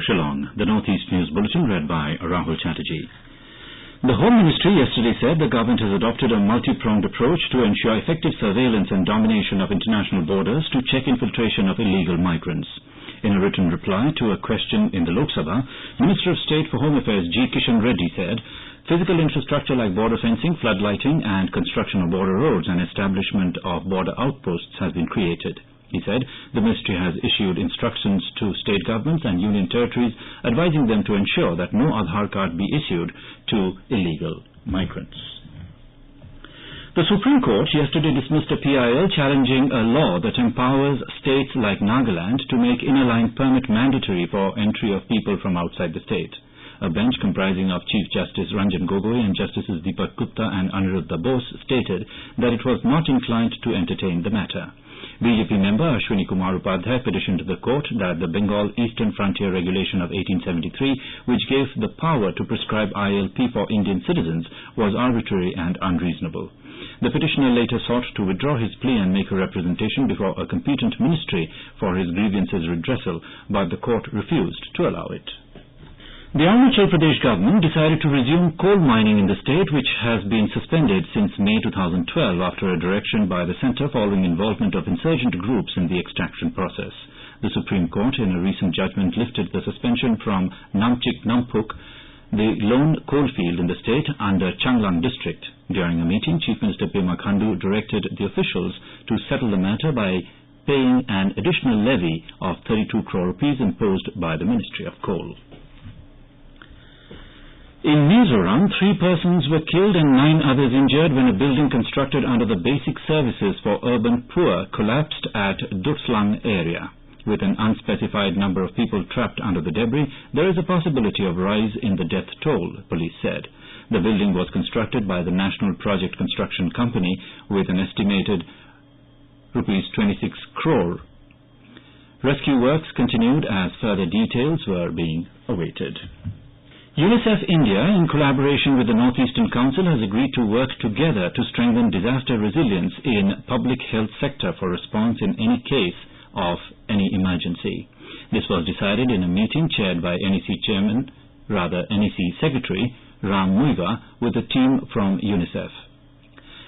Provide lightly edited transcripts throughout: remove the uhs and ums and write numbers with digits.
Shillong. The Northeast News Bulletin read by Rahul Chatterjee. The Home Ministry yesterday said the government has adopted a multi-pronged approach to ensure effective surveillance and domination of international borders to check infiltration of illegal migrants. In a written reply to a question in the Lok Sabha, Minister of State for Home Affairs G. Kishan Reddy said, physical infrastructure like border fencing, floodlighting and construction of border roads and establishment of border outposts has been created. He said the ministry has issued instructions to state governments and union territories advising them to ensure that no Aadhaar card be issued to illegal migrants. The Supreme Court yesterday dismissed a PIL challenging a law that empowers states like Nagaland to make inner line permit mandatory for entry of people from outside the state. A bench comprising of Chief Justice Ranjan Gogoi and Justices Deepak Gupta and Aniruddha Bose stated that it was not inclined to entertain the matter. BJP member Ashwini Kumar Upadhyay petitioned the court that the Bengal Eastern Frontier Regulation of 1873, which gave the power to prescribe ILP for Indian citizens, was arbitrary and unreasonable. The petitioner later sought to withdraw his plea and make a representation before a competent ministry for his grievances redressal, but the court refused to allow it. The Arunachal Pradesh government decided to resume coal mining in the state, which has been suspended since May 2012 after a direction by the centre following involvement of insurgent groups in the extraction process. The Supreme Court in a recent judgment lifted the suspension from Namchik Namphuk, the lone coalfield in the state under Changlang district. During a meeting, Chief Minister Pema Khandu directed the officials to settle the matter by paying an additional levy of 32 crore rupees imposed by the Ministry of Coal. In Mizoram, 3 persons were killed and 9 others injured when a building constructed under the Basic Services for Urban Poor collapsed at Dutslang area. With an unspecified number of people trapped under the debris, there is a possibility of rise in the death toll, police said. The building was constructed by the National Project Construction Company with an estimated Rs 26 crore. Rescue works continued as further details were being awaited. UNICEF India, in collaboration with the Northeastern Council, has agreed to work together to strengthen disaster resilience in public health sector for response in any case of any emergency. This was decided in a meeting chaired by NEC Secretary Ram Muiga with a team from UNICEF.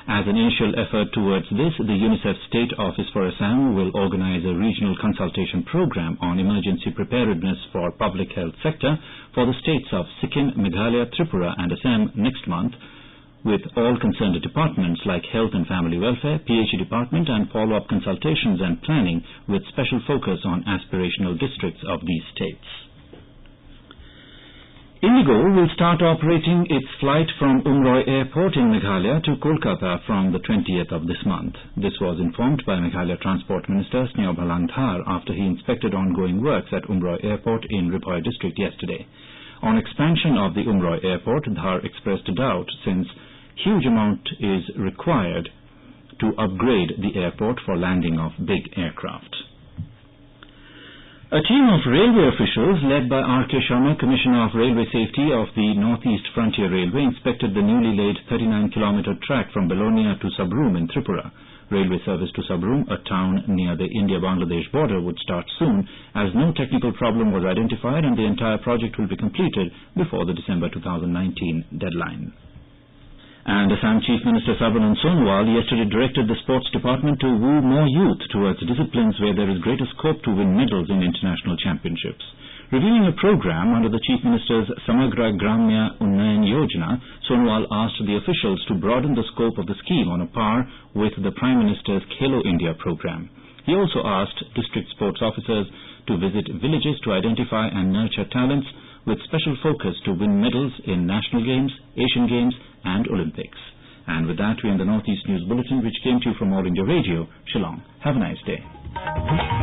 As an initial effort towards this, the UNICEF State Office for Assam will organize a regional consultation program on emergency preparedness for public health sector for the states of Sikkim, Meghalaya, Tripura and Assam next month, with all concerned departments like Health and Family Welfare, PH Department and follow-up consultations and planning with special focus on aspirational districts of these states. Indigo will start operating its flight from Umroi Airport in Meghalaya to Kolkata from the 20th of this month. This was informed by Meghalaya Transport Minister Sneobhalang Dhar after he inspected ongoing works at Umroi Airport in Ripoi district yesterday. On expansion of the Umroi Airport, Dhar expressed a doubt since huge amount is required to upgrade the airport for landing of big aircraft. A team of railway officials led by R.K. Sharma, Commissioner of Railway Safety of the Northeast Frontier Railway, inspected the newly laid 39-kilometre track from Belonia to Sabroom in Tripura. Railway service to Sabroom, a town near the India-Bangladesh border, would start soon as no technical problem was identified and the entire project will be completed before the December 2019 deadline. And Assam Chief Minister Sarbanand Sonowal yesterday directed the Sports Department to woo more youth towards disciplines where there is greater scope to win medals in international championships. Reviewing a program under the Chief Minister's Samagra Gramya Unnayan Yojana, Sonowal asked the officials to broaden the scope of the scheme on a par with the Prime Minister's Khelo India program. He also asked district sports officers to visit villages to identify and nurture talents with special focus to win medals in national games, Asian Games and Olympics. And with that, we end the Northeast News Bulletin, which came to you from All India Radio, Shillong. Have a nice day.